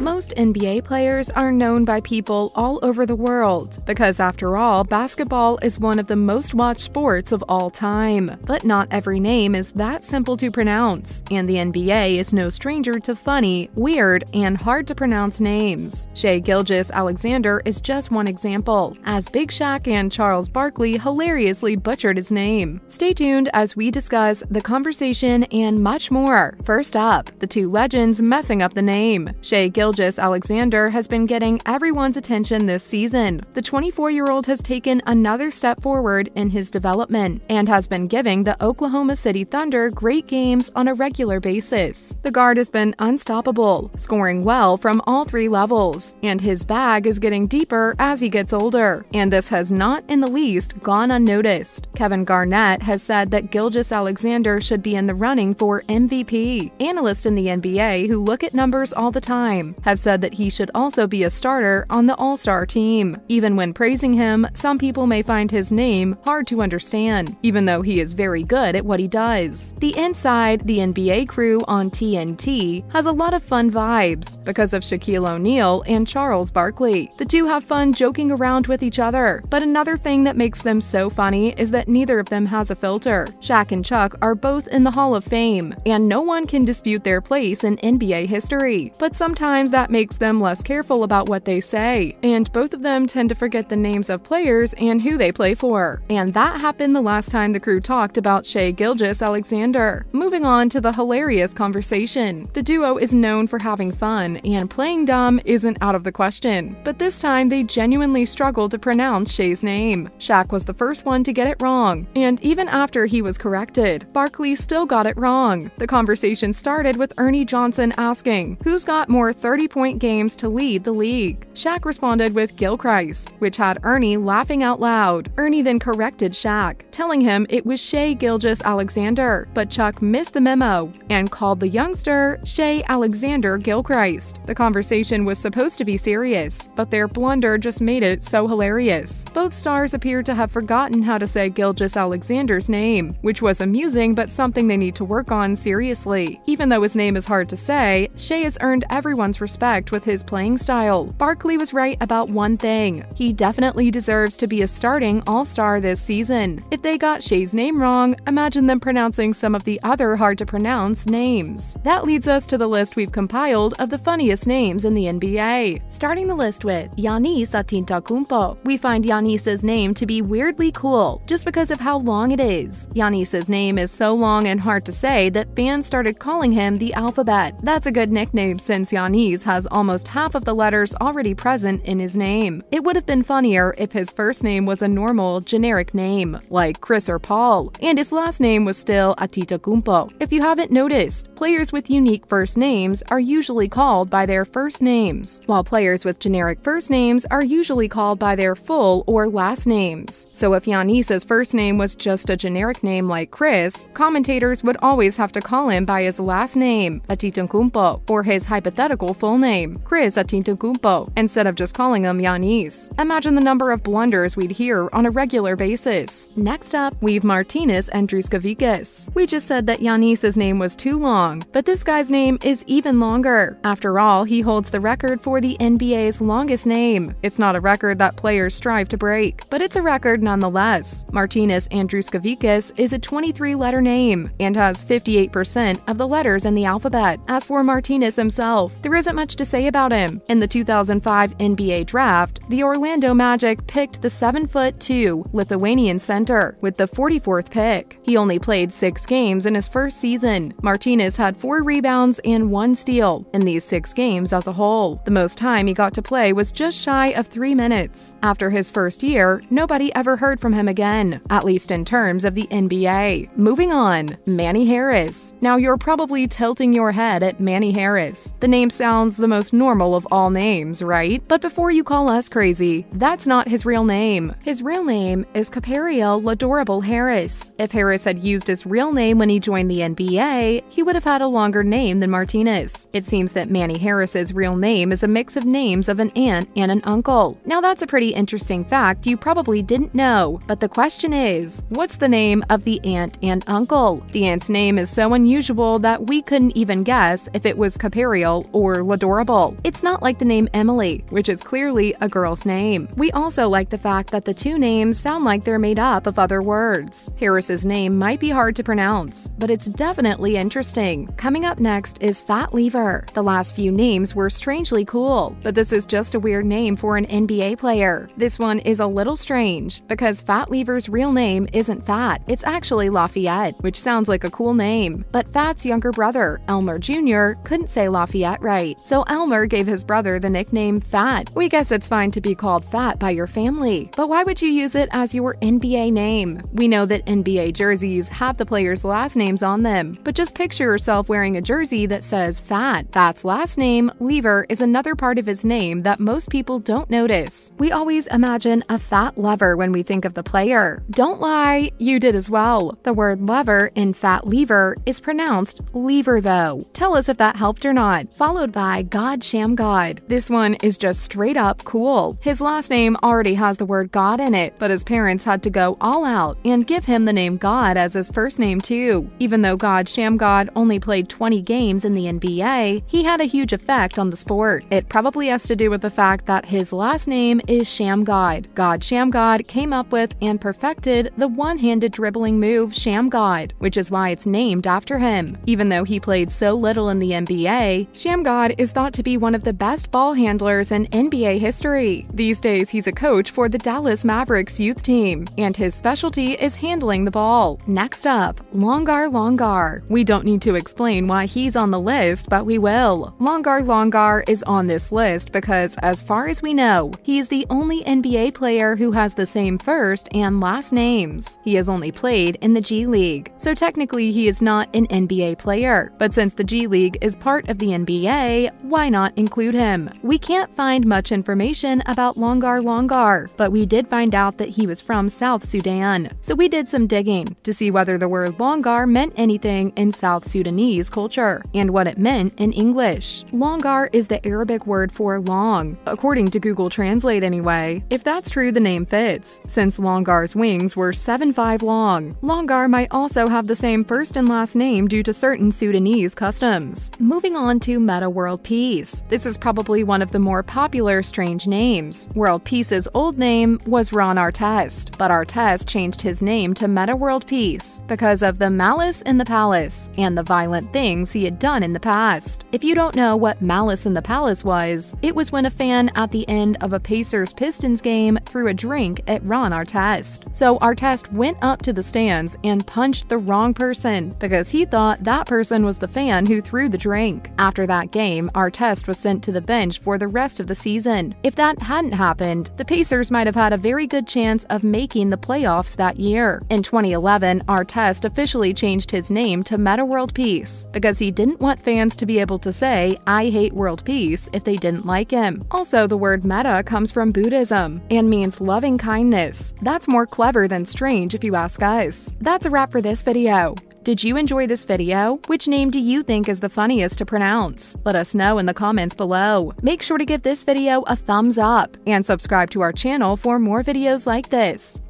Most NBA players are known by people all over the world because, after all, basketball is one of the most watched sports of all time. But not every name is that simple to pronounce, and the NBA is no stranger to funny, weird, and hard-to-pronounce names. Shai Gilgeous-Alexander is just one example, as Big Shaq and Charles Barkley hilariously butchered his name. Stay tuned as we discuss the conversation and much more. First up, the two legends messing up the name. Shai Gilgeous-Alexander has been getting everyone's attention this season. The 24-year-old has taken another step forward in his development and has been giving the Oklahoma City Thunder great games on a regular basis. The guard has been unstoppable, scoring well from all three levels, and his bag is getting deeper as he gets older. And this has not in the least gone unnoticed. Kevin Garnett has said that Gilgeous-Alexander should be in the running for MVP. Analysts in the NBA who look at numbers all the time have said that he should also be a starter on the All-Star team. Even when praising him, some people may find his name hard to understand, even though he is very good at what he does. The Inside the NBA crew on TNT has a lot of fun vibes because of Shaquille O'Neal and Charles Barkley. The two have fun joking around with each other, but another thing that makes them so funny is that neither of them has a filter. Shaq and Chuck are both in the Hall of Fame, and no one can dispute their place in NBA history. But sometimes that makes them less careful about what they say, and both of them tend to forget the names of players and who they play for. And that happened the last time the crew talked about Shai Gilgeous-Alexander. Moving on to the hilarious conversation. The duo is known for having fun, and playing dumb isn't out of the question. But this time they genuinely struggled to pronounce Shai's name. Shaq was the first one to get it wrong, and even after he was corrected, Barkley still got it wrong. The conversation started with Ernie Johnson asking, "Who's got more 30-point games to lead the league?" Shaq responded with Gilchrist, which had Ernie laughing out loud. Ernie then corrected Shaq, telling him it was Shai Gilgeous-Alexander, but Chuck missed the memo and called the youngster Shai Alexander Gilchrist. The conversation was supposed to be serious, but their blunder just made it so hilarious. Both stars appear to have forgotten how to say Gilgeous-Alexander's name, which was amusing but something they need to work on seriously. Even though his name is hard to say, Shai has earned everyone's respect with his playing style. Barkley was right about one thing. He definitely deserves to be a starting all-star this season. If they got Shai's name wrong, imagine them pronouncing some of the other hard-to-pronounce names. That leads us to the list we've compiled of the funniest names in the NBA. Starting the list with Giannis Antetokounmpo. We find Giannis's name to be weirdly cool, just because of how long it is. Giannis's name is so long and hard to say that fans started calling him the alphabet. That's a good nickname since Giannis has almost half of the letters already present in his name. It would have been funnier if his first name was a normal, generic name, like Chris or Paul, and his last name was still Antetokounmpo. If you haven't noticed, players with unique first names are usually called by their first names, while players with generic first names are usually called by their full or last names. So if Giannis's first name was just a generic name like Chris, commentators would always have to call him by his last name, Antetokounmpo, or his hypothetical full name, Chris Antetokounmpo, instead of just calling him Giannis. Imagine the number of blunders we'd hear on a regular basis. Next up, we've Martinez Andruskavikas. We just said that Giannis's name was too long, but this guy's name is even longer. After all, he holds the record for the NBA's longest name. It's not a record that players strive to break, but it's a record nonetheless. Martinez Andruskavikas is a 23-letter name and has 58% of the letters in the alphabet. As for Martinez himself, there isn't much to say about him. In the 2005 NBA draft, the Orlando Magic picked the 7'2" Lithuanian center with the 44th pick. He only played 6 games in his first season. Martinez had 4 rebounds and 1 steal in these 6 games as a whole. The most time he got to play was just shy of 3 minutes. After his first year, nobody ever heard from him again, at least in terms of the NBA. Moving on, Manny Harris. Now you're probably tilting your head at Manny Harris. The name sounds the most normal of all names, right? But before you call us crazy, that's not his real name. His real name is Capario adorable Harris. If Harris had used his real name when he joined the NBA, he would have had a longer name than Martinez. It seems that Manny Harris's real name is a mix of names of an aunt and an uncle. Now that's a pretty interesting fact you probably didn't know, but the question is, what's the name of the aunt and uncle? The aunt's name is so unusual that we couldn't even guess if it was Caperial or Ladorable. It's not like the name Emily, which is clearly a girl's name. We also like the fact that the two names sound like they're made up of other words. Harris's name might be hard to pronounce, but it's definitely interesting. Coming up next is Fat Lever. The last few names were strangely cool, but this is just a weird name for an NBA player. This one is a little strange because Fat Lever's real name isn't Fat, it's actually Lafayette, which sounds like a cool name. But Fat's younger brother, Elmer Jr., couldn't say Lafayette right, so Elmer gave his brother the nickname Fat. We guess it's fine to be called Fat by your family, but why would you use it as your NBA name? We know that NBA jerseys have the players' last names on them, but just picture yourself wearing a jersey that says Fat. Fat's last name, Lever, is another part of his name that most people don't notice. We always imagine a fat lever when we think of the player. Don't lie, you did as well. The word lever in Fat Lever is pronounced lever though. Tell us if that helped or not. Followed by God Sham God. This one is just straight up cool. His last name already has the word God in it, but his parents had to go all out and give him the name God as his first name too. Even though God Sham God only played 20 games in the NBA, he had a huge effect on the sport. It probably has to do with the fact that his last name is Sham God. God Sham God came up with and perfected the one-handed dribbling move Sham God, which is why it's named after him. Even though he played so little in the NBA, Sham God is thought to be one of the best ball handlers in NBA history. These days, he's a coach for the Dallas Mavericks youth team, and his specialty is handling the ball. Next up, Longar Longar. We don't need to explain why he's on the list, but we will. Longar Longar is on this list because, as far as we know, he's the only NBA player who has the same first and last names. He has only played in the G League, so technically he is not an NBA player. But since the G League is part of the NBA, why not include him? We can't find much information about Longar Longar, but we did find out that he was from South Sudan. So we did some digging to see whether the word Longar meant anything in South Sudanese culture and what it meant in English. Longar is the Arabic word for long, according to Google Translate anyway. If that's true, the name fits, since Longar's wings were 7'5" long. Longar might also have the same first and last name due to certain Sudanese customs. Moving on to Meta World Peace. This is probably one of the more popular strange names. World Peace's old name was Ron Artest, but Artest changed his name to Meta World Peace because of the malice in the palace and the violent things he had done in the past. If you don't know what malice in the palace was, it was when a fan at the end of a Pacers-Pistons game threw a drink at Ron Artest. So Artest went up to the stands and punched the wrong person because he thought that person was the fan who threw the drink. After that game, Artest was sent to the bench for the rest of the season. If that hadn't happened, the Pacers might have had a very good chance of making the playoffs that year. In 2011, Artest officially changed his name to Meta World Peace because he didn't want fans to be able to say, "I hate world peace," if they didn't like him. Also, the word meta comes from Buddhism and means loving kindness. That's more clever than strange if you ask us. That's a wrap for this video. Did you enjoy this video? Which name do you think is the funniest to pronounce? Let us know in the comments below. Make sure to give this video a thumbs up and subscribe to our channel for more videos like this.